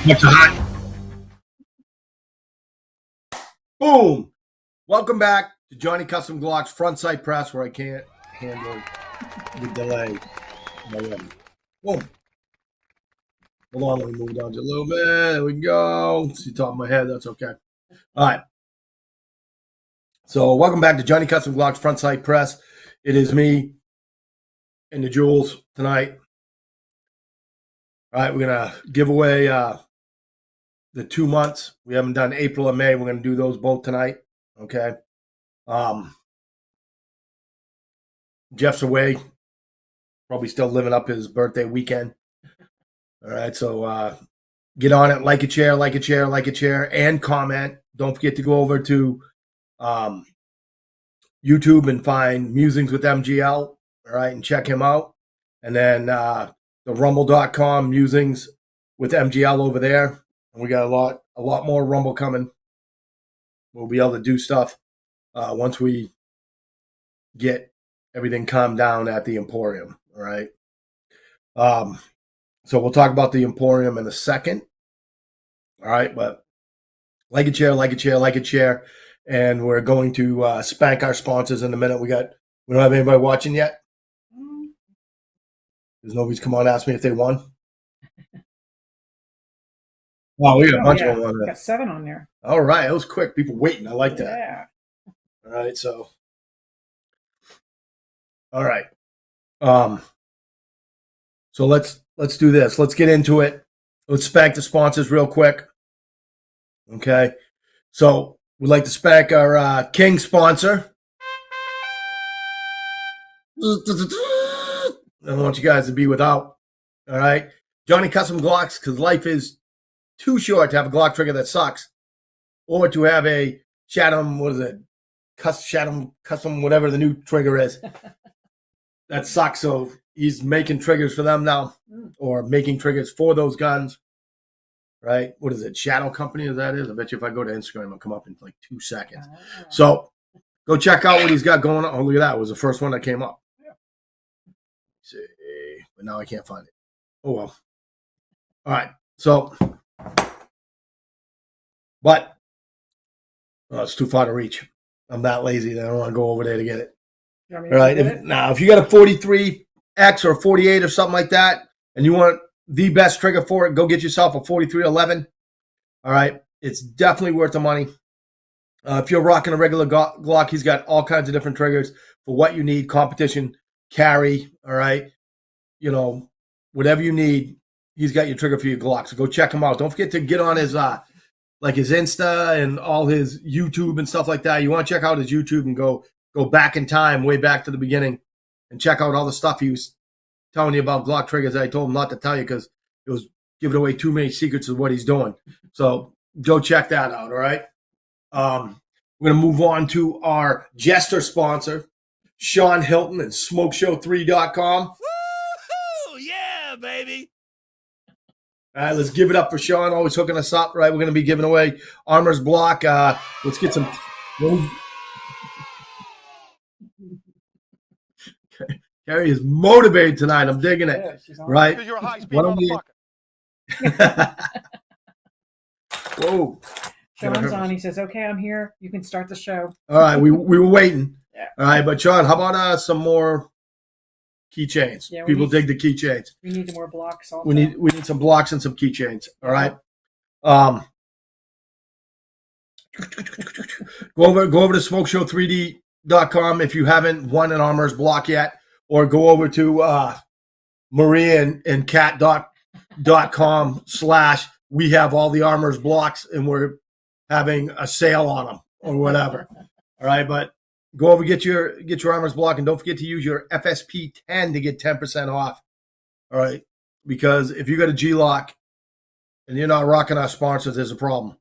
Extra hot. Boom. Welcome back to Johnny Custom Glock's front sight press, where I can't handle the delay. Boom. Hold on, let me move down just a little bit. There we go. See the top of my head. That's okay. All right. So welcome back to Johnny Custom Glock's front sight press. It is me and the jewels tonight. All right, we're gonna give away the 2 months. We haven't done April or May. We're gonna do those both tonight. Okay. Jeff's away, probably still living up his birthday weekend. All right, so get on it, like a share, and comment. Don't forget to go over to YouTube and find Musings with MGL, all right, and check him out. And then the rumble.com Musings with MGL over there. And we got a lot more Rumble coming. We'll be able to do stuff once we get everything calmed down at the Emporium, all right? So we'll talk about the Emporium in a second, all right? But like a share, and we're going to spank our sponsors in a minute. We don't have anybody watching yet? Because nobody's come on and asked me if they won. Wow, we got a bunch of them on there. Got 7 on there. All right, that was quick. People waiting. I like that. Yeah. All right, so. All right. So let's do this. Let's get into it. Let's spank the sponsors real quick. Okay. So we'd like to spank our King sponsor. I don't want you guys to be without. All right. Johnny Custom Glocks, because life is too short to have a Glock trigger that sucks, or to have a Shadow, custom, whatever the new trigger is. That sucks. So he's making triggers for them now, or making triggers for those guns. Right? What is it? Shadow Company, as that is? I bet you if I go to Instagram, it'll come up in like 2 seconds. So go check out what he's got going on. Oh, look at that. It was the first one that came up. See, but now I can't find it. Oh, well. All right. So, but it's too far to reach. I'm that lazy that I don't want to go over there to get it. All right. If you got a 43X or a 48 or something like that, and you want the best trigger for it, go get yourself a 4311. All right. It's definitely worth the money. If you're rocking a regular Glock, he's got all kinds of different triggers for what you need, competition, carry. All right. You know, whatever you need, he's got your trigger for your Glock. So go check him out. Don't forget to get on his his Insta and all his YouTube and stuff like that. You want to check out his YouTube and go back in time, way back to the beginning, and check out all the stuff he was telling you about Glock triggers that I told him not to tell you because it was giving away too many secrets of what he's doing. So go check that out, all right? We're going to move on to our Jester sponsor, Sean Hilton and SmokeShow3.com. Woo-hoo! Yeah, baby! All right, let's give it up for Sean, always hooking us up, right? We're going to be giving away Armor's Block. Let's get some... Carrie is motivated tonight. I'm digging it. Yeah, right? You're a high-speed motherfucker. Whoa. Sean's on. He says, okay, I'm here. You can start the show. All right, we were waiting. Yeah. All right, but Sean, how about some more keychains? Yeah, people dig the keychains. We need more blocks also. We need some blocks and some keychains. All right. Go over to SmokeShow3D.com if you haven't won an Armor's Block yet, or go over to Maria and Cat.com / we have all the Armor's Blocks and we're having a sale on them or whatever. All right, but go over, get your Armor's Block, and don't forget to use your FSP 10 to get 10% off. All right, because if you got a G-Lock and you're not rocking our sponsors, there's a problem.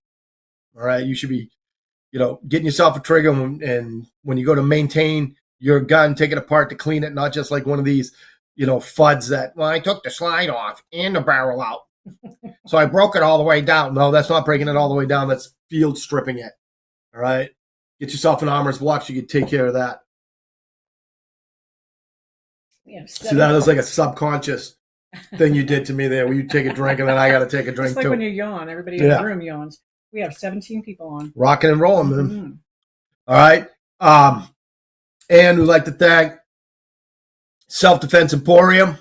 All right, you should be, getting yourself a trigger, and when you go to maintain your gun, take it apart to clean it, not just like one of these, fuds that, well, I took the slide off and the barrel out. So I broke it all the way down. No, that's not breaking it all the way down. That's field stripping it. All right. Get yourself an Armor's Block so you can take care of that. See, that is like a subconscious thing you did to me there, where you take a drink and then I got to take a drink It's like too. when you yawn, everybody in the room yawns. We have 17 people on. Rocking and rolling, man. Mm-hmm. All right. And we'd like to thank Self Defense Emporium.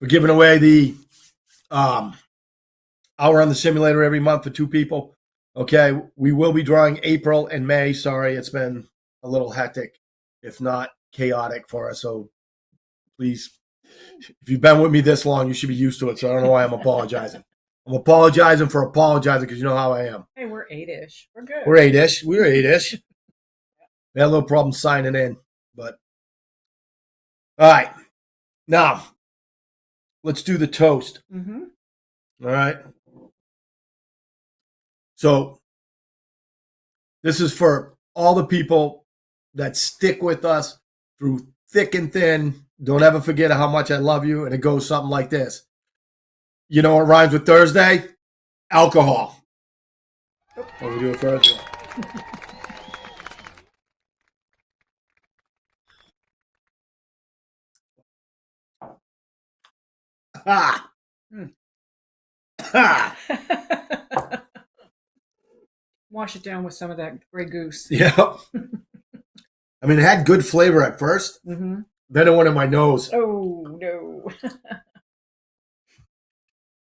We're giving away the hour on the simulator every month for 2 people. Okay. We will be drawing April and May. Sorry, it's been a little hectic, if not chaotic for us. So please, if you've been with me this long, you should be used to it. So I don't know why I'm apologizing. I'm apologizing for apologizing because you know how I am. Hey, we're 8-ish. We're good. We're 8-ish. We were 8-ish. We had a little problem signing in, but all right. Now, let's do the toast. Mm-hmm. All right. So this is for all the people that stick with us through thick and thin. Don't ever forget how much I love you. And it goes something like this. You know what rhymes with Thursday? Alcohol. Oh, we do it first. Ha! Ha! Wash it down with some of that Grey Goose. Yeah. I mean, it had good flavor at first. Mm-hmm. Then it went in my nose. Oh, no.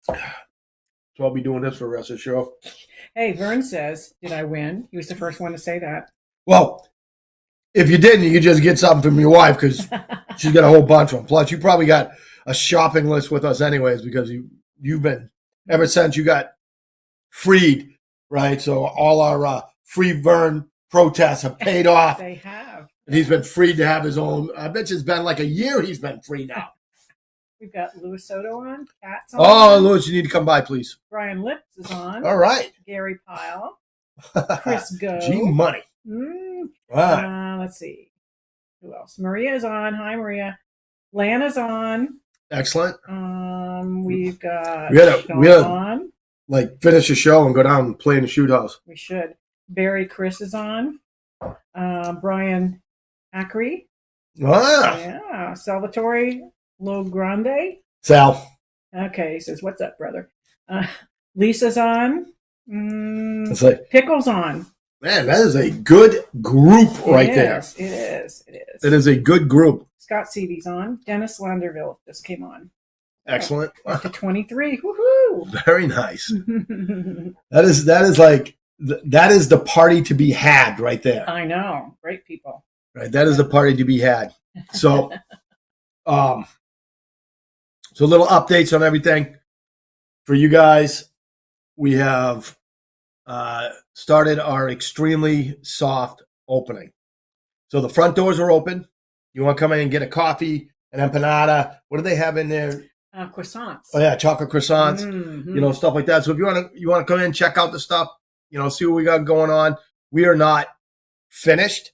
So I'll be doing this for the rest of the show. Hey, Vern says, did I win? He was the first one to say that. Well, if you didn't, you could just get something from your wife because she's got a whole bunch of them. Plus, you probably got a shopping list with us anyways because you've been, ever since you got freed, right? So all our free Vern protests have paid off. They have. And he's been freed to have his own. I bet you it's been like a year he's been free now. We've got Louis Soto on. Kat's on. Oh, Louis, you need to come by, please. Brian Lips is on. All right. Gary Pyle. Chris Go. G Money. All right. Let's see. Who else? Maria's on. Hi, Maria. Lana's on. Excellent. We've got We gotta on. Like finish the show and go down and play in the shoot house. We should. Barry Chris is on. Brian Ackery. Ah. Yeah. Salvatore Lo Grande. Sal. Okay. He says, what's up, brother? Lisa's on. It's like, Pickle's on. man, that is a good group right there. It is. It is a good group. Scott Seavy's on. Dennis Landerville just came on. Excellent. Up to 23. Woohoo! Very nice. That is the party to be had right there. I know. Great people. Right. That is the party to be had. So, so little updates on everything for you guys. We have started our extremely soft opening. So the front doors are open. You want to come in and get a coffee, an empanada. What do they have in there? Croissants. Oh yeah, chocolate croissants. Mm-hmm. You know, stuff like that. So if you want to come in, check out the stuff. You know, see what we got going on. We are not finished,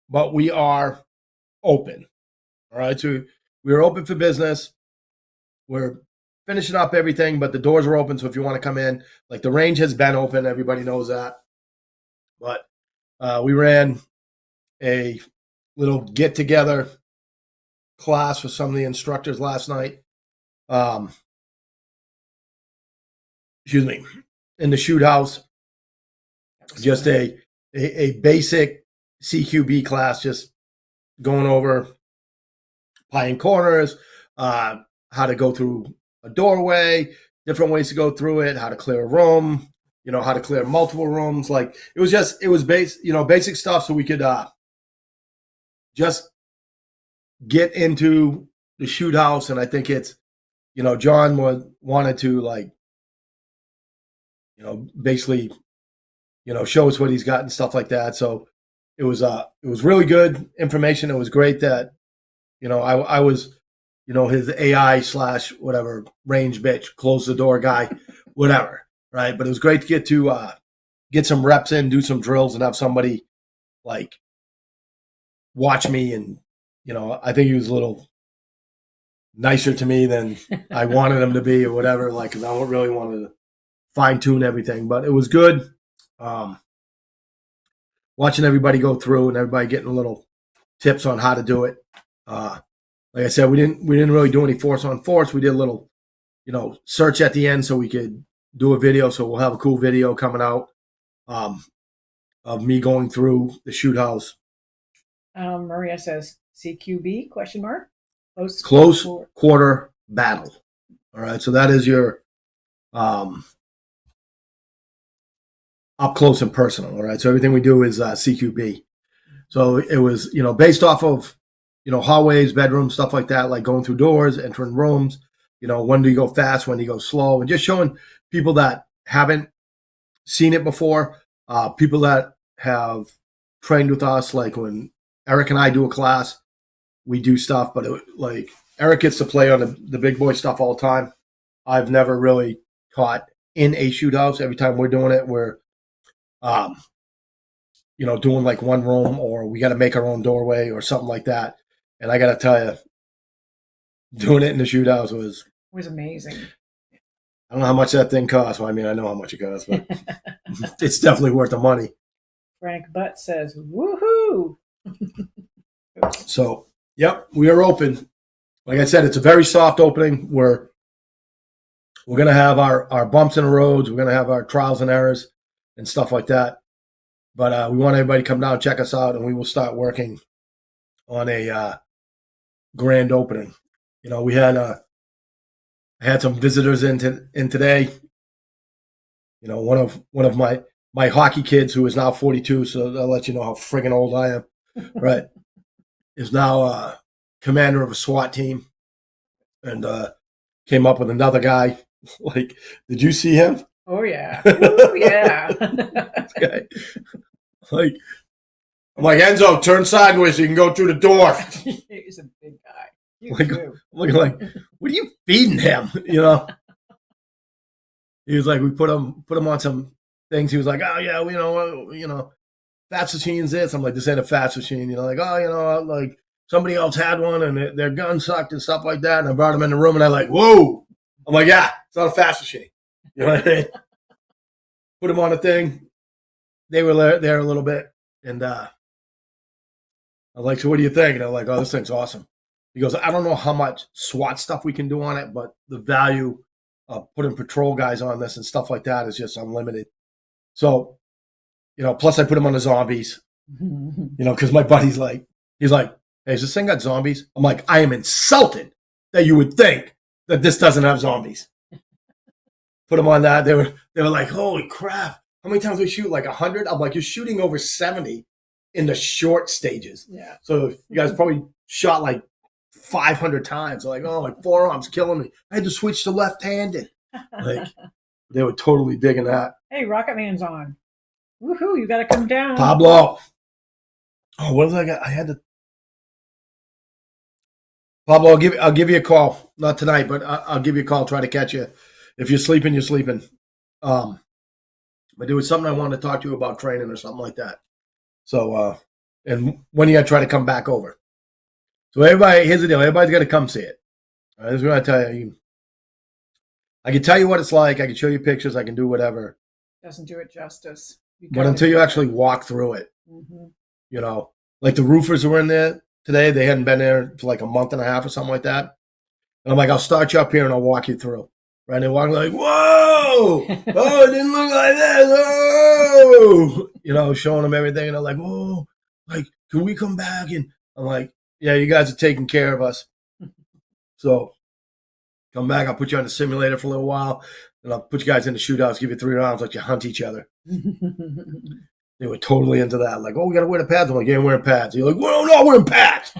but we are open. All right. So we are open for business. We're finishing up everything, but the doors are open. So if you want to come in, like the range has been open, everybody knows that. But we ran a little get together class with some of the instructors last night. Excuse me, in the shoot house. Just a basic CQB class, just going over pieing corners, how to go through a doorway, different ways to go through it, how to clear a room, you know, how to clear multiple rooms. Like it was basic stuff so we could just get into the shoot house. And I think it's, you know, John wanted to like, you know, basically, you know, show us what he's got and stuff like that. So it was really good information. It was great that, you know, I was, you know, his AI / whatever range bitch, close the door guy, whatever. Right. But it was great to get some reps in, do some drills and have somebody like watch me. And, you know, I think he was a little nicer to me than I wanted him to be or whatever. Like, cause I really wanted to fine tune everything, but it was good. watching everybody go through and everybody getting a little tips on how to do it. Like I said, we didn't really do any force on force. We did a little, search at the end so we could do a video. So we'll have a cool video coming out of me going through the shoot house. Maria says CQB question mark. Close quarter battle. All right. So that is your up close and personal. All right. So everything we do is CQB. So it was, based off of, hallways, bedrooms, stuff like that, like going through doors, entering rooms, when do you go fast, when do you go slow, and just showing people that haven't seen it before, people that have trained with us, like when Eric and I do a class, we do stuff, but like Eric gets to play on the big boy stuff all the time. I've never really taught in a shoot house. Every time we're doing it, we're, doing like one room, or we got to make our own doorway or something like that. And I got to tell you, doing it in the shoot house was amazing. I don't know how much that thing costs. Well, I mean, I know how much it costs, but it's definitely worth the money. Frank Butt says, woohoo. So, yep, we are open. Like I said, it's a very soft opening. We're going to have our bumps in the roads. We're going to have our trials and errors and stuff like that. But we want everybody to come down, check us out, and we will start working on a grand opening. We had I had some visitors in today. One of my hockey kids, who is now 42, so I'll let you know how friggin' old I am, right? Is now commander of a SWAT team, and came up with another guy. Like, did you see him? Oh yeah, oh yeah. This guy, like, I'm like, Enzo, turn sideways so you can go through the door. He's a big guy. Like, I'm looking like, what are you feeding him? He was like, we put him on some things. He was like, oh yeah, fast machine's this. I'm like, this ain't a fast machine. Like, oh, like somebody else had one and their gun sucked and stuff like that. And I brought him in the room and I'm like, whoa. I'm like, yeah, it's not a fast machine. You know what I mean? Put him on a thing. They were there a little bit, and I was like, so what do you think? And they're like, oh, this thing's awesome. He goes, I don't know how much SWAT stuff we can do on it, but the value of putting patrol guys on this and stuff like that is just unlimited. So, plus I put him on the zombies, because my buddy's like, he's like, hey, has this thing got zombies? I'm like, I am insulted that you would think that this doesn't have zombies. Put him on that. They were like, holy crap. How many times we shoot? Like 100? I'm like, you're shooting over 70 in the short stages. Yeah. So you guys probably shot like 500 times. Like, oh, my forearm's killing me. I had to switch to left-handed. Like, they were totally digging that. Hey, Rocket Man's on. Woohoo, you got to come down. Pablo. Oh, what did I got? I had to. Pablo, I'll give you a call. Not tonight, but I'll give you a call. Try to catch you. If you're sleeping, you're sleeping. But there was something I wanted to talk to you about, training or something like that. So, and when you got to try to come back over. So everybody, here's the deal. Everybody's got to come see it. All right, this is what I tell you. I can tell you what it's like. I can show you pictures. I can do whatever. Doesn't do it justice. But until you actually walk through it, like the roofers were in there today. They hadn't been there for like a month and a half or something like that. And I'm like, I'll start you up here and I'll walk you through. Right? And they walk like, whoa! Oh, it didn't look like this. Oh! Showing them everything. And they're like, whoa, like, can we come back? And I'm like, yeah, you guys are taking care of us. So come back. I'll put you on the simulator for a little while. And I'll put you guys in the shoot house, give you 3 rounds, let you hunt each other. They were totally into that. Like, oh, we got to wear the pads. I'm like, yeah, I'm wearing pads. You're like, well, no, I'm wearing pads.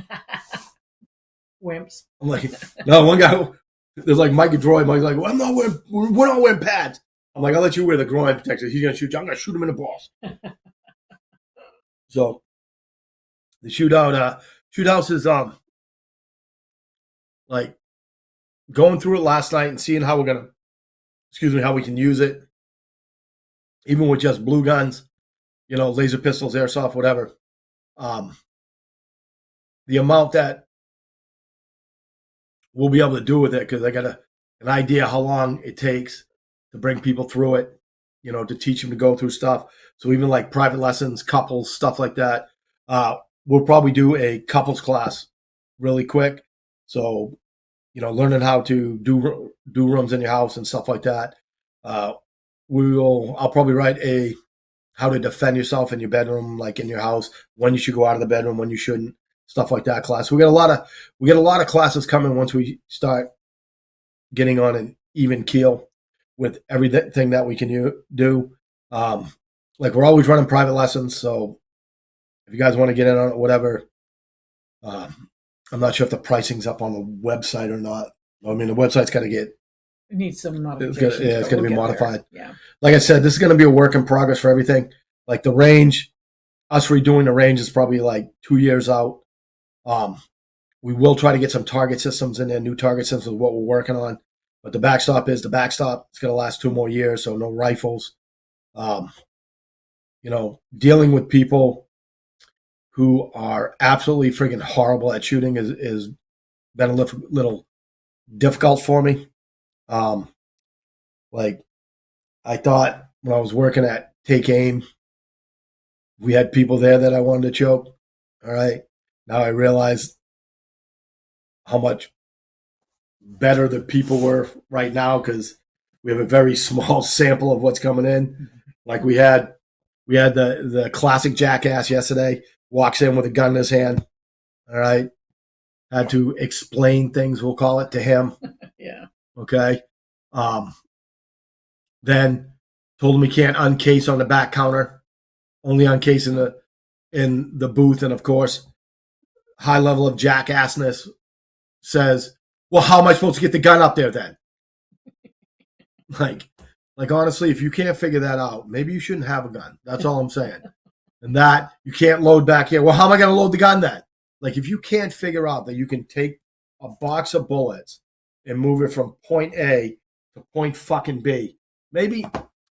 Wimps. I'm like, no, one guy, there's like Mike Droy. Mike's like, well, we're not wearing pads. I'm like, I'll let you wear the groin protector. He's going to shoot you. I'm going to shoot him in the balls. So the shoot house is, like going through it last night and seeing how how we can use it. Even with just blue guns, laser pistols, airsoft, whatever. The amount that we'll be able to do with it, because I got an idea how long it takes to bring people through it. to teach them to go through stuff. So even like private lessons, couples, stuff like that. We'll probably do a couples class really quick. So, learning how to do rooms in your house and stuff like that. I'll probably write a how to defend yourself in your bedroom, like in your house, when you should go out of the bedroom, when you shouldn't, stuff like that class. We get a lot of classes coming once we start getting on an even keel with everything that we can do. Like we're always running private lessons, so if you guys want to get in on it, whatever. I'm not sure if the pricing's up on the website or not. I mean, the website's got to get. It needs some modifications. It's going to be modified. There. Yeah. Like I said, this is going to be a work in progress for everything. Like the range, us redoing the range is probably like 2 years out. We will try to get some target systems in there. New target systems is what we're working on. But the backstop is the backstop. It's going to last 2 more years, so no rifles. Dealing with people who are absolutely freaking horrible at shooting is been a little difficult for me. Like I thought when I was working at Take Aim, we had people there that I wanted to choke. All right. Now I realize how much better the people were right now because we have a very small sample of what's coming in. Like we had the classic jackass yesterday, walks in with a gun in his hand. All right. Had to explain things, we'll call it, to him. Yeah. Okay. Then told him he can't uncase on the back counter, only uncase in the booth. And of course, high level of jackassness says, well, how am I supposed to get the gun up there then? Like honestly, if you can't figure that out, maybe you shouldn't have a gun. That's all I'm saying. And that you can't load back here. Well, how am I going to load the gun then? Like if you can't figure out that you can take a box of bullets and move it from point A to point fucking B, maybe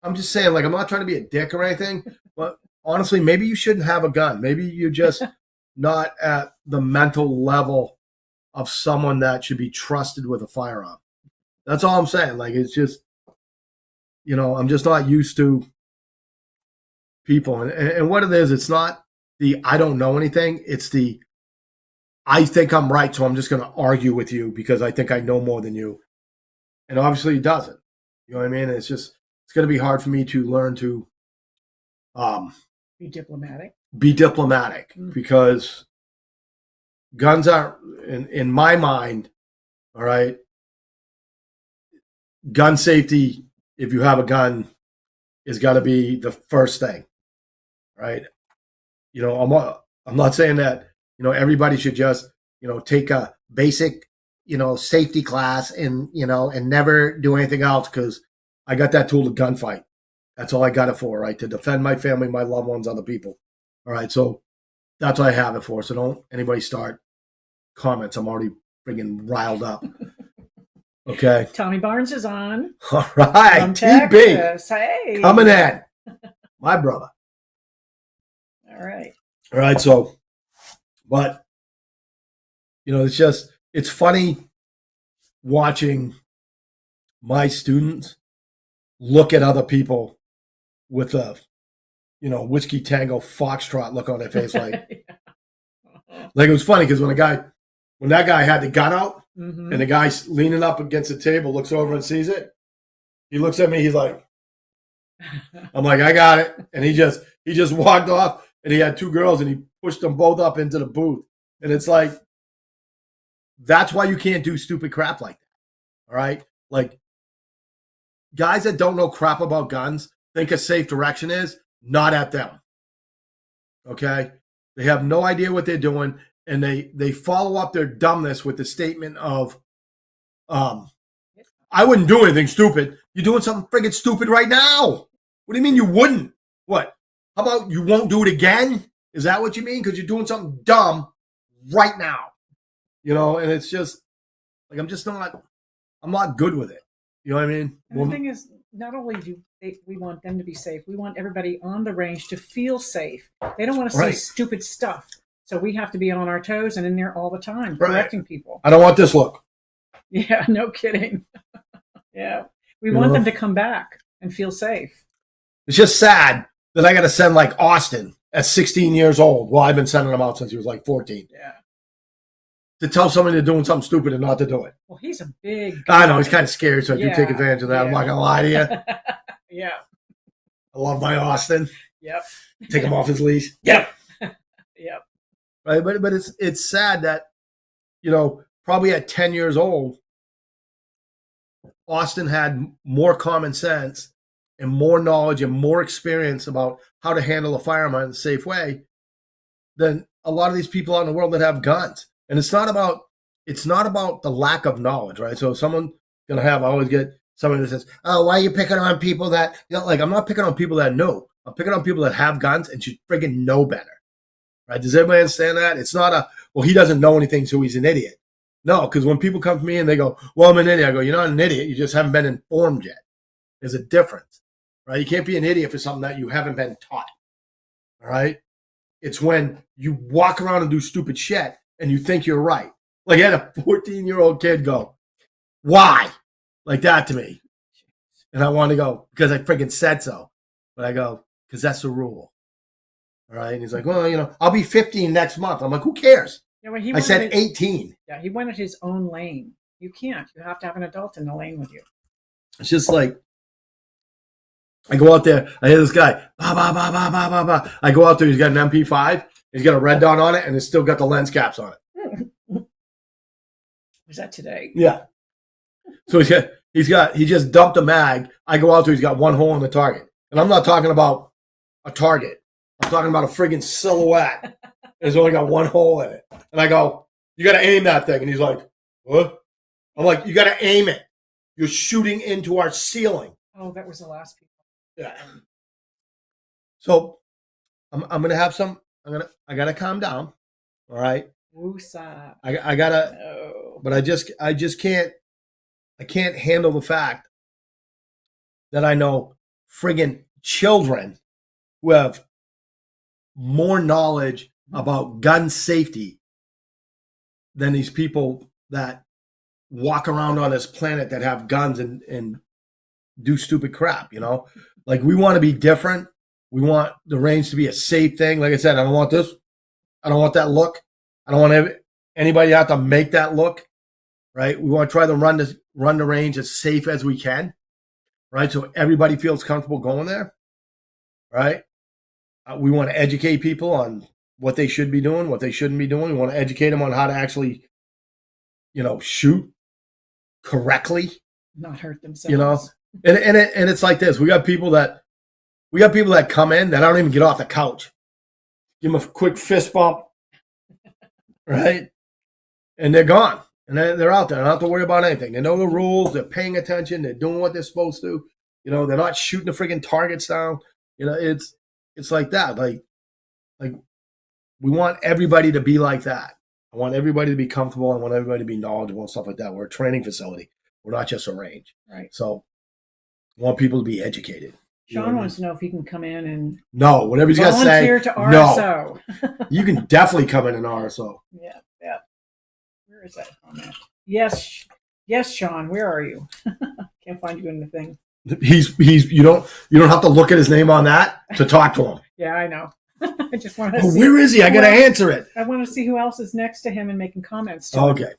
I'm just saying, like, I'm not trying to be a dick or anything, but honestly, maybe you shouldn't have a gun. Maybe you're just not at the mental level of someone that should be trusted with a firearm. That's all I'm saying. Like, it's just, I'm just not used to people. And what it is, it's not the I don't know anything. It's the I think I'm right, so I'm just going to argue with you because I think I know more than you. And obviously it doesn't. You know what I mean? It's going to be hard for me to learn to be diplomatic. Because guns aren't, in my mind, all right, gun safety, if you have a gun, is got to be the first thing, right? I'm not saying that, everybody should just, take a basic, safety class and never do anything else because I got that tool to gunfight. That's all I got it for, right? To defend my family, my loved ones, other people. All right. So that's what I have it for. So don't anybody start comments. I'm already freaking riled up. Okay. Tommy Barnes is on. All right. From TB. Texas. Hey. Coming in. My brother. All right. All right. So, but, it's funny watching my students look at other people with a, whiskey tango foxtrot look on their face. Like, like it was funny because when that guy had the gun out and the guy's leaning up against the table, looks over and sees it. He looks at me. He's like, I'm like, I got it. And he just walked off and he had 2 girls and he pushed them both up into the booth. And it's like, that's why you can't do stupid crap like that. All right. Like guys that don't know crap about guns think a safe direction is not at them. Okay. They have no idea what they're doing. And they follow up their dumbness with the statement of, I wouldn't do anything stupid. You're doing something friggin' stupid right now. What do you mean you wouldn't? What? How about you won't do it again? Is that what you mean? Because you're doing something dumb right now. And it's just like, I'm not good with it. You know what I mean? And the thing is, not only do we want them to be safe, we want everybody on the range to feel safe. They don't want to see stupid stuff. So we have to be on our toes and in there all the time, correcting people. I don't want this look. Yeah, no kidding. Yeah. We want them to come back and feel safe. It's just sad that I got to send like Austin at 16 years old. Well, I've been sending him out since he was like 14. Yeah. To tell somebody they're doing something stupid and not to do it. Well, he's a big guy. I know, he's kind of scary, so I do take advantage of that. I'm not going to lie to you. Yeah. I love my Austin. Yep. Take him off his leash. Yep. Yep. Right, but it's sad that, probably at 10 years old, Austin had more common sense and more knowledge and more experience about how to handle a firearm in a safe way than a lot of these people out in the world that have guns. And it's not about the lack of knowledge, right? So someone gonna I always get somebody that says, "Oh, why are you picking on people that?" I'm not picking on people that know. I'm picking on people that have guns and should friggin' know better, right? Does everybody understand that? It's not he doesn't know anything, so he's an idiot. No, because when people come to me and they go, "Well, I'm an idiot," I go, "You're not an idiot. You just haven't been informed yet." There's a difference, right? You can't be an idiot for something that you haven't been taught. All right? It's when you walk around and do stupid shit and you think you're right. Like I had a 14-year-old kid go, "Why?" Like that to me. And I want to go, because I freaking said so. But I go, because that's the rule. All right? And he's like, "Well, I'll be 15 next month." I'm like, "Who cares?" Yeah, well, I said 18. Yeah, he wanted his own lane. You can't. You have to have an adult in the lane with you. It's just like, I go out there, I hear this guy, bah, bah, bah, bah, bah, bah, bah. I go out there, he's got an MP5, he's got a red dot on it, and it's still got the lens caps on it. Was that today? Yeah. So he just dumped a mag. I go out there, he's got one hole in the target. And I'm not talking about a target. I'm talking about a friggin' silhouette. It's only got one hole in it. And I go, "You got to aim that thing." And he's like, "What?" I'm like, "You got to aim it. You're shooting into our ceiling." Oh, that was the last people. Yeah. So I'm gonna have I gotta calm down. All right. Woosah. I gotta No. but I just can't handle the fact that I know friggin' children who have more knowledge about gun safety than these people that walk around on this planet that have guns and do stupid crap, Like, we want to be different. We want the range to be a safe thing. Like I said, I don't want this. I don't want that look. I don't want anybody to have to make that look, right? We want to try to run the range as safe as we can, right? So everybody feels comfortable going there, right? We want to educate people on what they should be doing, what they shouldn't be doing. We want to educate them on how to actually, shoot correctly. Not hurt themselves. And it's like this. We got people that come in that don't even get off the couch. Give them a quick fist bump, right? And they're gone. And they're out there. They don't have to worry about anything. They know the rules. They're paying attention. They're doing what they're supposed to. They're not shooting the friggin' targets down. It's like that. Like we want everybody to be like that. I want everybody to be comfortable. I want everybody to be knowledgeable and stuff like that. We're a training facility. We're not just a range. Right. So I want people to be educated. Sean wants to know if he can come in and whatever he's got to say. Volunteer to RSO. No. You can definitely come in an RSO. Yeah. Where is that comment? Yes, Sean. Where are you? Can't find you in the thing. He's you don't have to look at his name on that to talk to him. Yeah, I know. I just want to see. Where is he? I got to answer it. I want to see who else is next to him and making comments. Okay.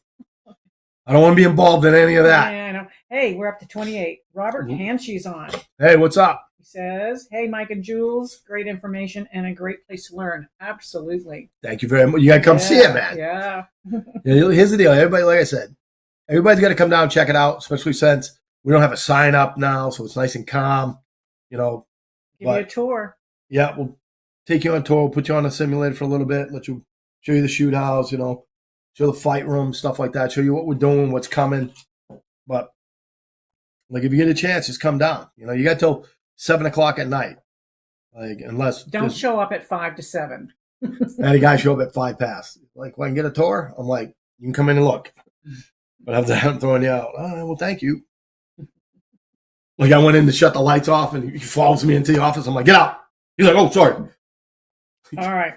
I don't want to be involved in any of that. Yeah, I know. Hey, we're up to 28. Robert Hanshe's on. Hey, what's up? He says, "Hey, Mike and Jules, great information and a great place to learn." Absolutely. Thank you very much. You got to come see it, man. Yeah. Here's the deal. Everybody, like I said, everybody's got to come down and check it out, especially since we don't have a sign up now, so it's nice and calm. Give you a tour. Yeah, we'll take you on a tour. We'll put you on a simulator for a little bit, let you show you the shoot house, show the fight room, stuff like that, show you what we're doing, what's coming. But like, if you get a chance, just come down. You got till 7:00 at night. Like, unless don't show up at 5 to 7. I had a guy show up at 5 past. Like, well, I can get a tour. I'm like, you can come in and look, but after that, I'm throwing you out. Well, thank you. Like, I went in to shut the lights off, and he follows me into the office. I'm like, get out. He's like, oh, sorry. All right.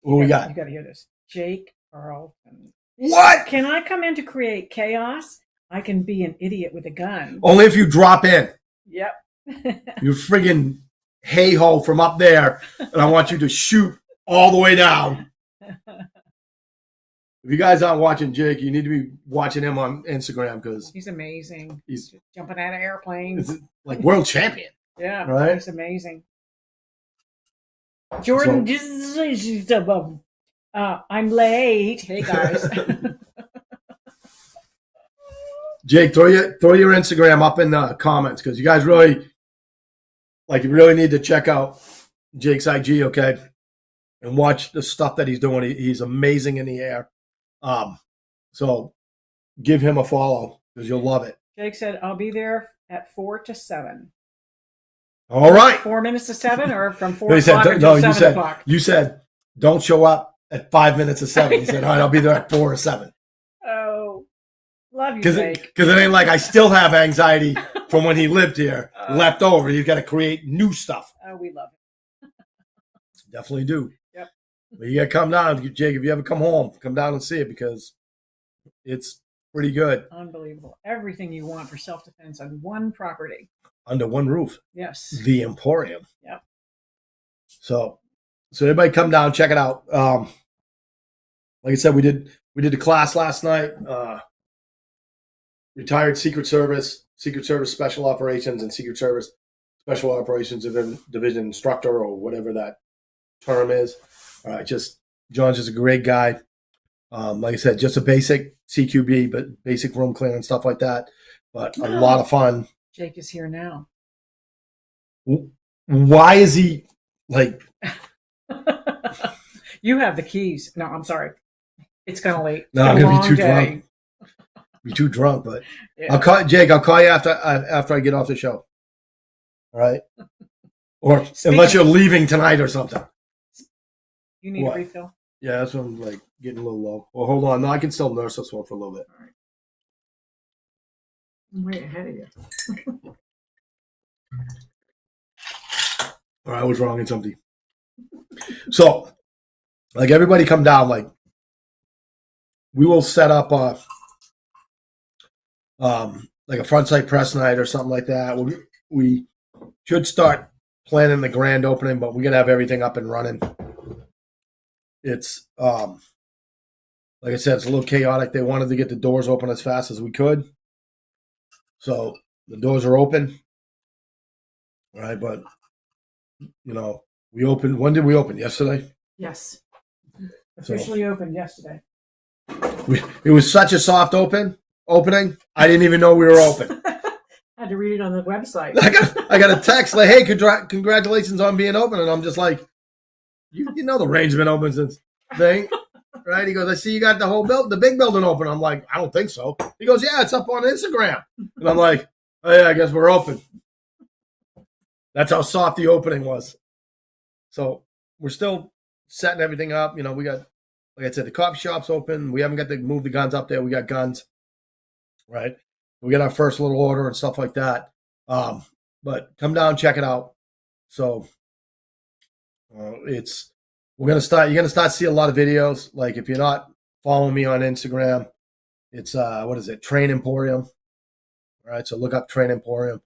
What we got? You got to hear this. Jake Carlton. What? Can I come in to create chaos? I can be an idiot with a gun. Only if you drop in. Yep. You friggin' hey ho from up there, and I want you to shoot all the way down. If you guys aren't watching Jake, you need to be watching him on Instagram because he's amazing. He's jumping out of airplanes, like world champion. Yeah, right. He's amazing. Jordan, I'm late. Hey guys. Jake, throw your Instagram up in the comments because you guys really need to check out Jake's IG, okay, and watch the stuff that he's doing. He's amazing in the air. So give him a follow because you'll love it. Jake said, "I'll be there at 4 to 7." All right, 4 minutes to 7, or from 4 no, o'clock until 7 o'clock. You said don't show up at 5 minutes to 7. He said, "All right, I'll be there at 4 or 7." Oh, love you, Jake. Because it ain't like I still have anxiety from when he lived here left over. You've got to create new stuff. Oh, we love it. Definitely do. Yep. But you got to come down, Jake. If you ever come home, come down and see it because it's pretty good. Unbelievable. Everything you want for self-defense on one property. Under one roof. Yes. The Emporium. Yep. So everybody come down, check it out. Like I said, we did the class last night. Retired Secret Service Special Operations, and Secret Service Special Operations Division instructor, or whatever that term is. All right, John's just a great guy. Like I said, just a basic CQB, but basic room cleaning and stuff like that. But a lot of fun. Jake is here now. Why is he like? You have the keys. No, I'm sorry. It's kind of late. No, I'm gonna be too drunk. Be too drunk, but yeah. I'll call you after I get off the show. All right, or unless you're leaving tonight or something. You need a refill. Yeah, that's what I'm like getting a little low. Well, hold on. No, I can still nurse this one for a little bit. All right. I'm way ahead of you. All right, I was wrong. It's empty. So, like, everybody come down. Like, we will set up like a front site press night or something like that. We should start planning the grand opening, but we got to have everything up and running. It's like I said, it's a little chaotic. They wanted to get the doors open as fast as we could, so the doors are open. All right, but we opened. When did we open? Yesterday. Yes, officially opened yesterday. It was such a soft opening. I didn't even know we were open. Had to read it on the website. I got a text like, "Hey, congratulations on being open," and I'm just like, "You know the range's been open since thing, right?" He goes, "I see you got the big building open." I'm like, "I don't think so." He goes, "Yeah, it's up on Instagram," and I'm like, "Oh yeah, I guess we're open." That's how soft the opening was. So we're still setting everything up. We got, like I said, the coffee shop's open. We haven't got to move the guns up there. We got guns, right? We got our first little order and stuff like that. But come down, check it out. So you're gonna start seeing a lot of videos. Like, if you're not following me on Instagram, it's what is it? Train Emporium. All right, so look up Train Emporium.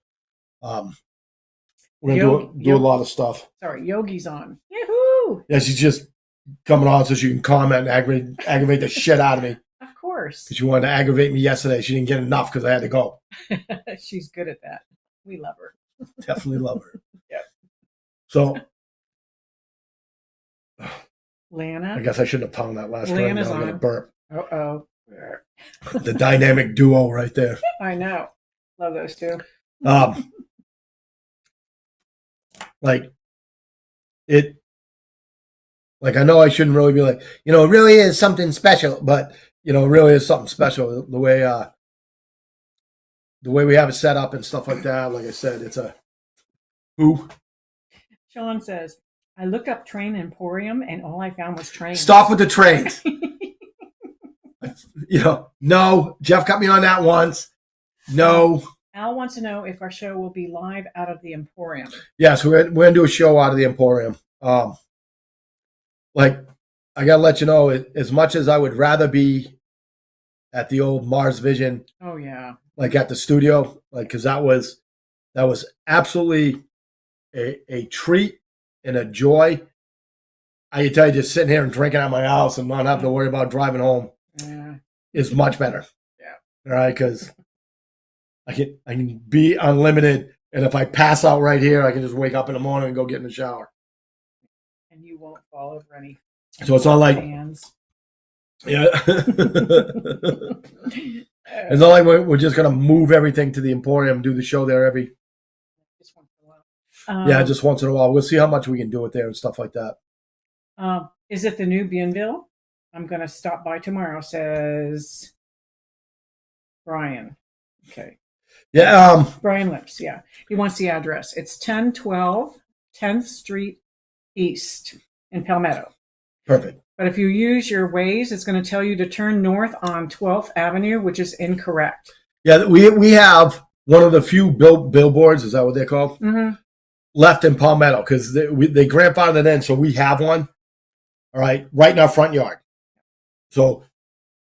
We're gonna do a lot of stuff. Sorry, Yogi's on. Yahoo! Yeah, she's just coming on so she can comment and aggravate the shit out of me. Of course. Because she wanted to aggravate me yesterday. She didn't get enough because I had to go. She's good at that. We love her. Definitely love her. Yep. So, Lana. I guess I shouldn't have tongued that last time. Lana's I'm on. gonna burp. Uh-oh. The dynamic duo right there. I know. Love those two. I know I shouldn't really be like, it really is something special, but it really is something special the way we have it set up and stuff like that. Like I said, it's a who. Sean says, "I looked up Train Emporium and all I found was trains." Stop with the trains. No, Jeff cut me on that once. No. Al wants to know if our show will be live out of the Emporium. Yes, we're going to do a show out of the Emporium. I got to let you know, as much as I would rather be at the old Mars Vision. Oh, yeah. Like at the studio, because that was absolutely a treat and a joy. I can tell you, just sitting here and drinking at my house and not having to worry about driving home is much better. Yeah. All right, because I can be unlimited, and if I pass out right here, I can just wake up in the morning and go get in the shower. And you won't fall over any. So it's not like hands. Yeah. It's not like we're just gonna move everything to the Emporium and do the show there every. Just once in a while. Yeah, just once in a while. We'll see how much we can do it there and stuff like that. Is it the new Bienville? I'm gonna stop by tomorrow. Says Brian. Okay. Yeah. Brian Lips. Yeah, he wants the address. It's 1012 10th Street East in Palmetto. Perfect. But if you use your Waze, it's going to tell you to turn north on 12th Avenue, which is incorrect. Yeah, we have one of the few billboards. Is that what they're called? Mm-hmm. Left in Palmetto because they grandfathered it in, so we have one. All right, right in our front yard. So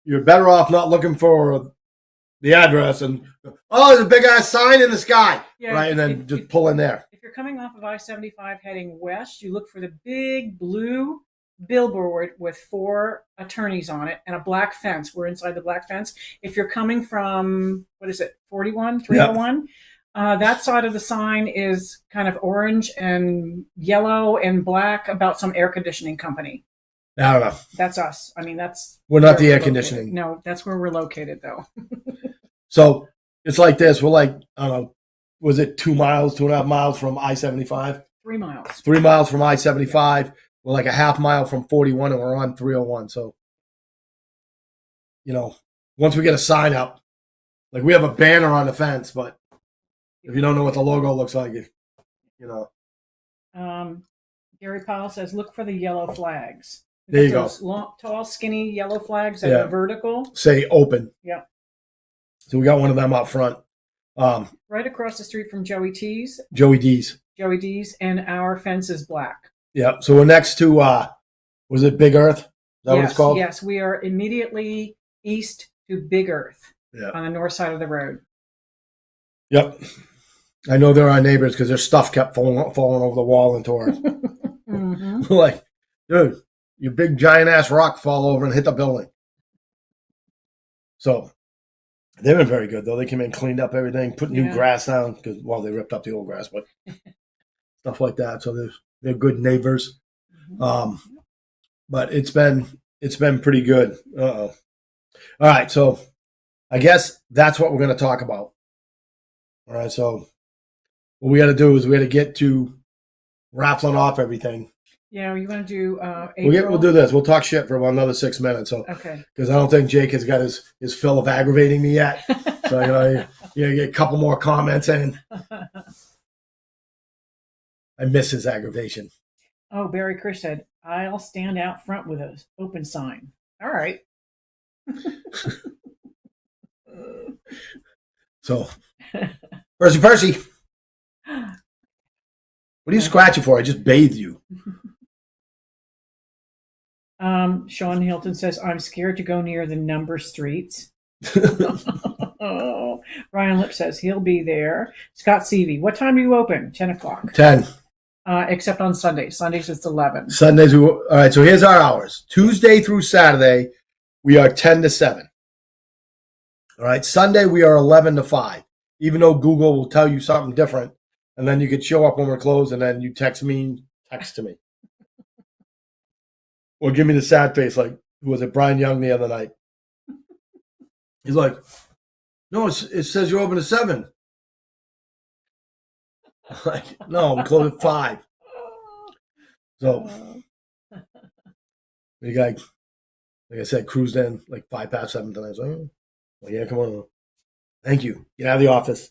you're better off not looking for the address and there's a big ass sign in the sky, right? And then just pull in there. If you're coming off of I-75 heading west, you look for the big blue billboard with 4 attorneys on it and a black fence. We're inside the black fence. If you're coming from, 41, 301, that side of the sign is kind of orange and yellow and black about some air conditioning company. I don't know. That's us. I mean, we're not the air conditioning. No, that's where we're located, though. So it's like this. We're like, I don't know, was it 2 miles, 2.5 miles from I-75? 3 miles. 3 miles from I-75. We're like a half mile from 41, and we're on 301. So, once we get a sign up, like we have a banner on the fence, but if you don't know what the logo looks like, Gary Powell says, look for the yellow flags. There you go. Long, tall, skinny yellow flags that are vertical. Say open. Yeah. So we got one of them out front. Right across the street from Joey T's. Joey D's. Joey D's, and our fence is black. Yeah. So we're next to, was it Big Earth? Is that what it's called? Yes, we are immediately east to Big Earth on the north side of the road. Yep. I know they're our neighbors because their stuff kept falling over the wall into our. Mm-hmm. Like, dude, your big giant ass rock fall over and hit the building. So they've been very good though. They came in, cleaned up everything, put new grass down because they ripped up the old grass, but stuff like that. So they're good neighbors. Mm-hmm. But it's been pretty good. All right, so I guess that's what we're going to talk about. All right, so what we got to do is we got to get to raffling off everything. Yeah, you want to do April? We'll do this. We'll talk shit for about another 6 minutes. So, okay. Because I don't think Jake has got his fill of aggravating me yet. So, you get a couple more comments in. I miss his aggravation. Oh, Barry Chris said, I'll stand out front with an open sign. All right. So, Percy. What are you scratching for? I just bathed you. Sean Hilton says, I'm scared to go near the number streets. Ryan Lip says he'll be there. Scott Seavey, what time do you open? 10 o'clock. 10. Except on Sundays. Sundays it's 11. Sundays, all right, so here's our hours. Tuesday through Saturday, we are 10 to 7. All right, Sunday, we are 11 to 5. Even though Google will tell you something different, and then you could show up when we're closed, and then you text to me. Or give me the sad face, like, who was it, Brian Young the other night? He's like, no, it says you're open at 7. I'm like, no, we close at 5. So, the guy, like I said, cruised in like 5 past 7 tonight. So, yeah, come on. Thank you. Get out of the office.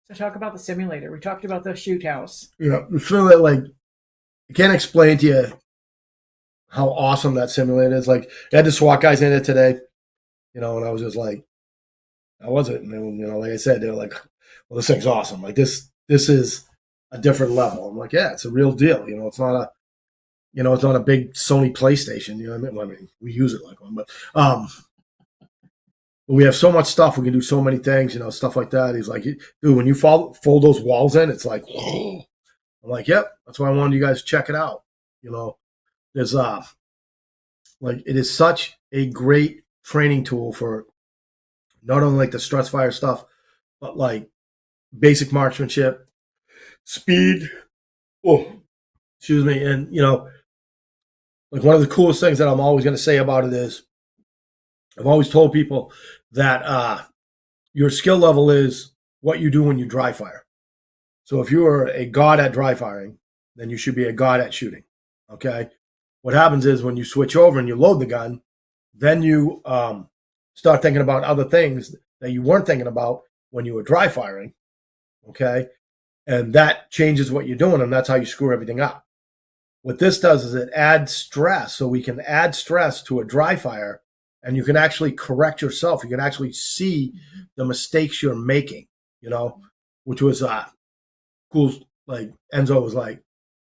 So talk about the simulator. We talked about the shoot house. Yeah, the simulator, like, I can't explain to you how awesome that simulator is. Like, I had the SWAT guys in it today, and I was just like, how was it? And then, like I said, they were like, well, this thing's awesome. Like, this is a different level. I'm like, yeah, it's a real deal. It's not a big Sony PlayStation. You know what I mean? We use it like one, but But we have so much stuff. We can do so many things, stuff like that. He's like, dude, when you fold those walls in, it's like, I'm like, yep. That's why I wanted you guys to check it out. There's like it is such a great training tool for not only like the stress fire stuff, but like basic marksmanship, speed. Oh, excuse me. And like one of the coolest things that I'm always going to say about it is I've always told people that your skill level is what you do when you dry fire. So if you are a god at dry firing, then you should be a god at shooting. Okay. What happens is when you switch over and you load the gun, then you start thinking about other things that you weren't thinking about when you were dry firing. Okay. And that changes what you're doing, and that's how you screw everything up. What this does is it adds stress. So we can add stress to a dry fire, and you can actually correct yourself. You can actually see the mistakes you're making, which was cool. Like Enzo was like,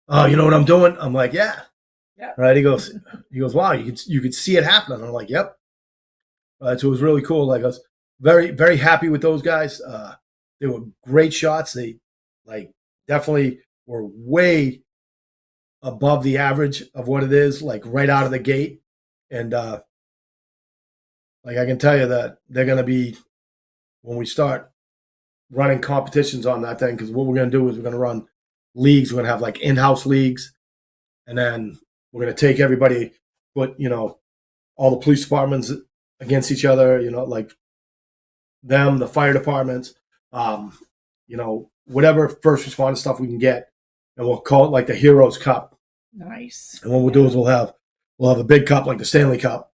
"Oh, you know what I'm doing?" I'm like, "Yeah." Yeah. Right. He goes, "Wow, you could see it happening." I'm like, "Yep." Right. So it was really cool. Like I was very, very happy with those guys. They were great shots. They definitely were way above the average of what it is, like right out of the gate. And like I can tell you that they're going to be, when we start running competitions on that thing, because what we're going to do is we're going to run leagues. We're going to have like in-house leagues, and then we're going to take everybody, put all the police departments against each other, like them, the fire departments, whatever first responder stuff we can get, and we'll call it like the Heroes Cup. Nice. And what we'll do is we'll have a big cup like the Stanley Cup,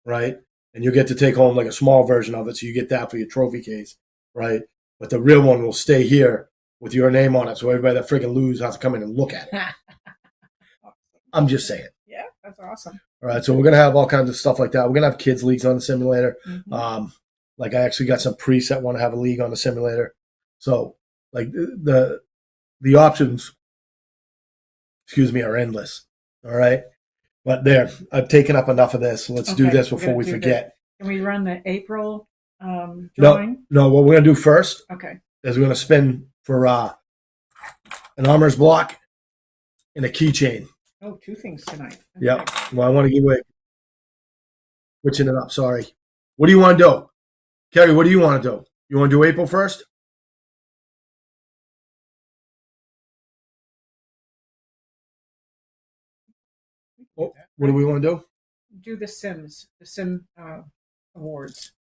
right? And you'll get to take home like a small version of it, so you get that for your trophy case, right? But the real one will stay here with your name on it, so everybody that freaking lose has to come in and look at it. I'm just saying. Yeah, that's awesome. All right, so we're gonna have all kinds of stuff like that. We're gonna have kids leagues on the simulator. Mm-hmm. Like I actually got some priests that want to have a league on the simulator. So like the options, are endless. All right, but there, I've taken up enough of this. Let's do this before we forget. Can we run the April drawing? No. What we're gonna do first, okay, is we're gonna spin for an armor's block and a keychain. Oh, two things tonight. Okay. Yep. Well, I want to give away. Switching it up. Sorry. What do you want to do, Kerry? What do you want to do? You want to do April 1st? Oh, what do we want to do? Do the Sim awards,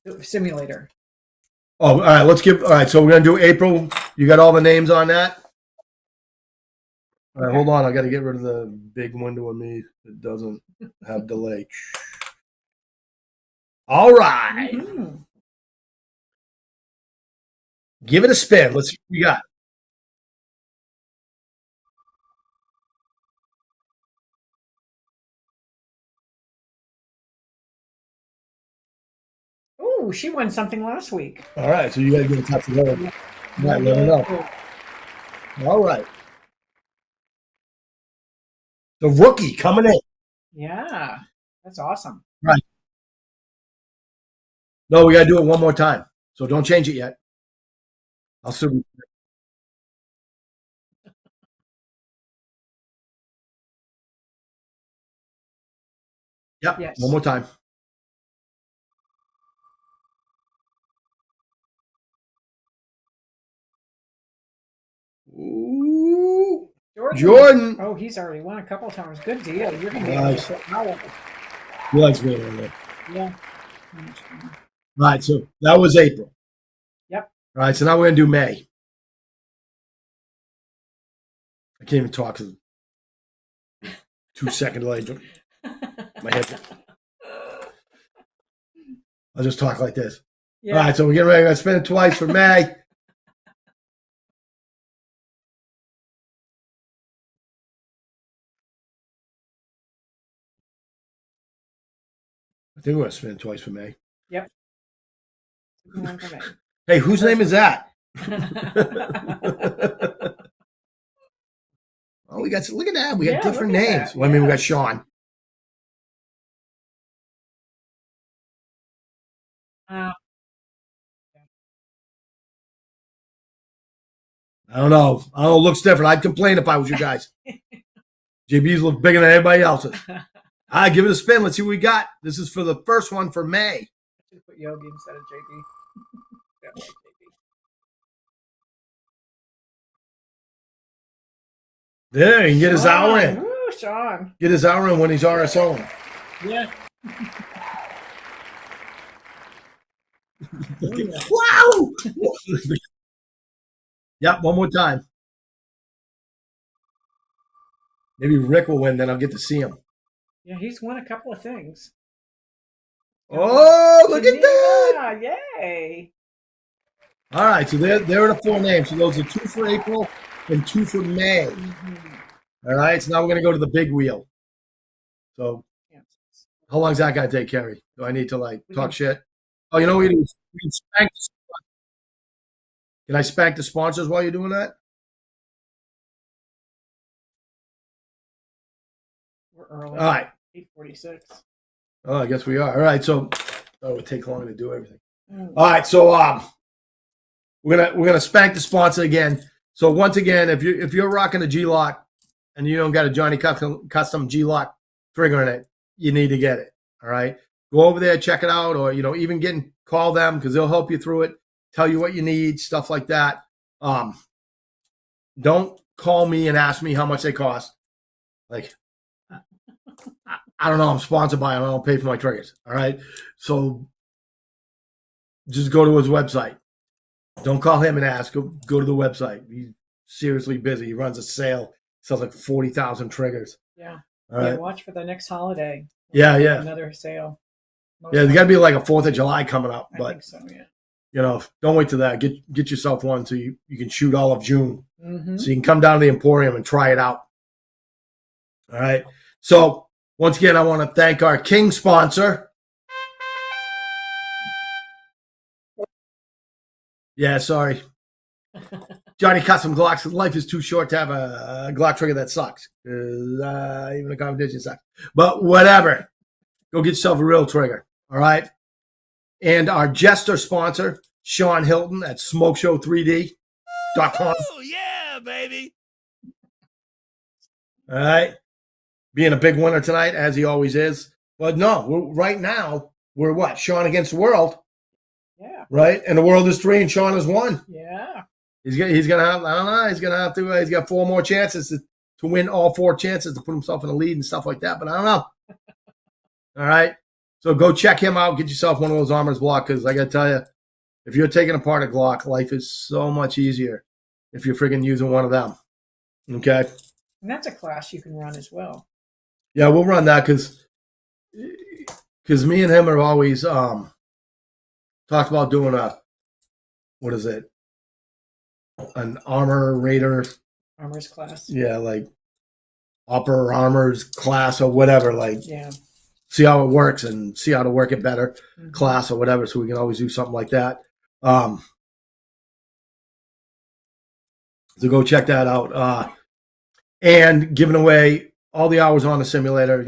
the simulator. Oh, all right. All right. So we're gonna do April. You got all the names on that. All right. Hold on. I got to get rid of the big window of me that doesn't have delay. All right. Mm-hmm. Give it a spin. Let's see what we got. Oh, she won something last week. All right. So you got to get in touch with her. All right. Let her know. All right. The rookie coming in. Yeah, that's awesome. Right. No, we got to do it one more time. So don't change it yet. I'll still. Yep. Yes. One more time. Ooh. Jordan. Oh, he's already won a couple times. Good deal. You're going to be Nice. able to power. He likes being in there. Yeah. All right. So that was April. Yep. All right. So now we're going to do May. I can't even talk 'cause 2 second delay. My head. I'll just talk like this. Yeah. All right. So we're getting ready. I'm going to spin it twice for May. I think we're going to spin it twice for May. Yep. Hey, whose name is that? Oh, look at that. We got different names. Well, I mean, we got Sean. I don't know. It looks different. I'd complain if I was you guys. JB's look bigger than everybody else's. All right, give it a spin. Let's see what we got. This is for the first one for May. I should put Yogi instead of JB. There, he can get his hour in. Woo, Sean. Get his hour in when he's RSOing. Yeah. Wow! Yep, one more time. Maybe Rick will win, then I'll get to see him. Yeah, he's won a couple of things. Oh, look at that! Yay! All right, so there are the 4 names. So those are 2 for April and 2 for May. All right, so now we're going to go to the big wheel. So how long is that going to take, Kerry? Do I need to, talk shit? Oh, you know what we do? We can spank the sponsors. Can I spank the sponsors while you're doing that? We're early. All right. 8:46. Oh, I guess we are. All right, so it would take long to do everything. All right, so we're gonna spank the sponsor again. So once again, if you're rocking a G-Lock and you don't got a Johnny Custom G-Lock trigger in it, you need to get it. All right, go over there, check it out, or even call them because they'll help you through it, tell you what you need, stuff like that. Don't call me and ask me how much they cost. I don't know. I'm sponsored by him. I don't pay for my triggers. All right. So just go to his website. Don't call him and ask. Go to the website. He's seriously busy. He runs a sale. Sells like 40,000 triggers. Yeah. All right. Yeah, watch for the next holiday. Yeah. Another sale. There's got to be like a 4th of July coming up. I But, think so, yeah. Don't wait till that. Get yourself one so you can shoot all of June. Mm-hmm. So you can come down to the Emporium and try it out. All right. So once again, I want to thank our King sponsor. Yeah, sorry. Johnny Custom Glocks. Life is too short to have a Glock trigger that sucks. Even a competition sucks. But whatever. Go get yourself a real trigger. All right. And our Jester sponsor, Sean Hilton at smokeshow3d.com. Oh, yeah, baby. All right. Being a big winner tonight, as he always is. But no, right now, we're what? Sean against the world. Yeah. Right? And the world is 3 and Sean is 1. Yeah. He's gonna have, I don't know, he's gonna have to, he's got 4 more chances to win all 4 chances to put himself in the lead and stuff like that. But I don't know. All right. So go check him out. Get yourself one of those Armor's Block because I got to tell you, if you're taking apart a Glock, life is so much easier if you're friggin' using one of them. Okay. And that's a class you can run as well. Yeah, we'll run that because me and him are always talked about doing an armor raider. Armor's class. Yeah, like upper armors class or whatever. Yeah. See how it works and see how to work it better class or whatever. So we can always do something like that. So go check that out. And giving away all the hours on the simulator,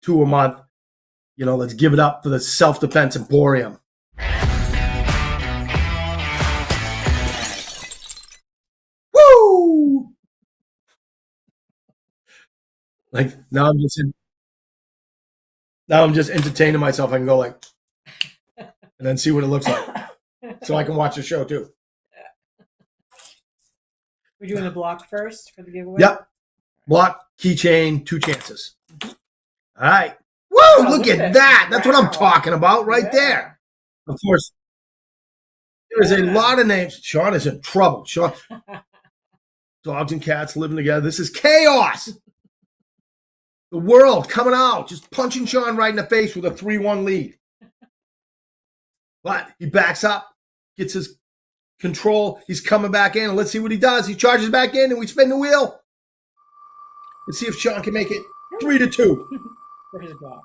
2 a month. Let's give it up for the Self-Defense Emporium. Woo! Now I'm just entertaining myself. I can go and then see what it looks like, so I can watch the show too. We're doing the block first for the giveaway. Yep. Block, keychain, 2 chances. All right. Woo! Look at that. That's what I'm talking about right there. Of course, there's a lot of names. Sean is in trouble. Sean, dogs and cats living together. This is chaos. The world coming out, just punching Sean right in the face with a 3-1 lead. But he backs up, gets his control. He's coming back in, and let's see what he does. He charges back in, and we spin the wheel. Let's see if Sean can make it 3-2. For his block.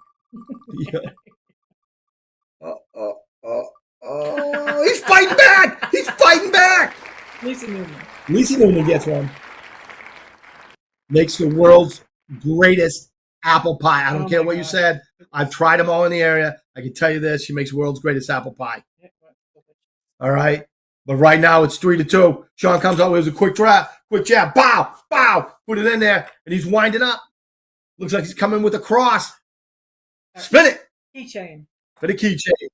Yeah. He's fighting back. He's fighting back. Lisa Newman gets one. Makes the world's greatest apple pie. I don't care what you said. I've tried them all in the area. I can tell you this. She makes the world's greatest apple pie. All right. But right now it's 3-2. Sean comes out with a quick jab, bow, put it in there, and he's winding up. Looks like he's coming with a cross. Spin it. Keychain. For the keychain.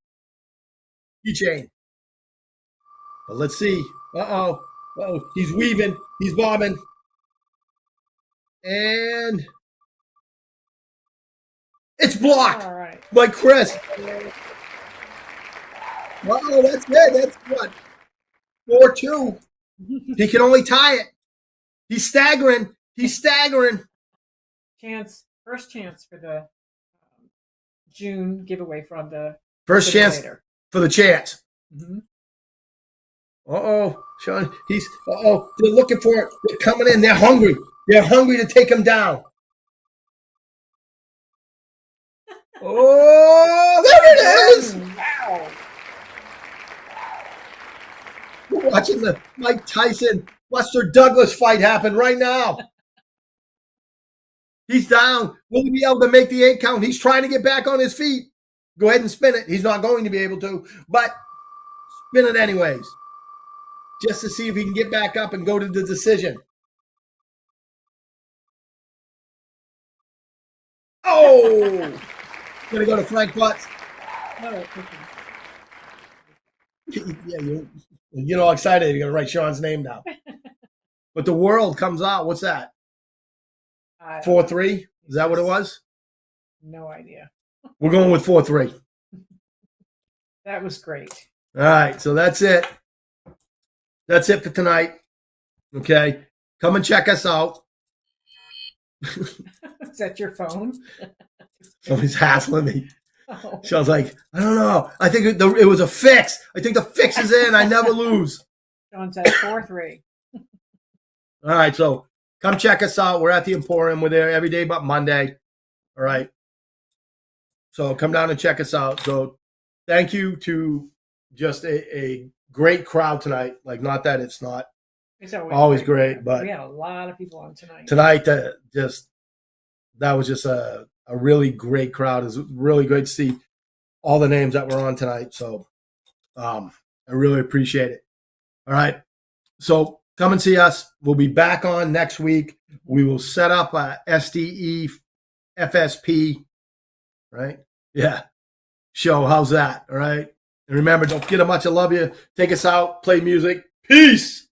But let's see. Uh-oh. He's weaving. He's bobbing. And it's blocked. All right. By Chris. Wow, that's it. That's what? 4-2. He can only tie it. He's staggering. First chance for the June giveaway from the First chance later. for the chance. Mm-hmm. Sean. They're looking for it. They're coming in. They're hungry. They're hungry to take him down. Oh, there it is. Wow. We're watching the Mike Tyson, Buster Douglas fight happen right now. He's down. Will he be able to make the 8 count? He's trying to get back on his feet. Go ahead and spin it. He's not going to be able to, but spin it anyways. Just to see if he can get back up and go to the decision. Oh! Gonna go to Frank Butts. Yeah, you're all excited. You're gonna write Sean's name down. But the world comes out. What's that? 4-3? Is that what it was? No idea. We're going with 4-3. That was great. All right, so that's it. That's it for tonight. Okay, come and check us out. Is that your phone? Somebody's hassling me. Oh. Sean's like, I don't know. I think it was a fix. I think the fix is in. I never lose. Sean said 4-3. All right, so come check us out. We're at the Emporium. We're there every day but Monday. All right. So come down and check us out. So thank you to just a great crowd tonight. Like, not that it's not It's always great, but we had a lot of people on tonight. Tonight, that was just a really great crowd. It was really great to see all the names that were on tonight. So I really appreciate it. All right. So come and see us. We'll be back on next week. We will set up a SDE FSP, right? Yeah. Show. How's that? All right. And remember, don't forget how much I love you. Take us out. Play music. Peace.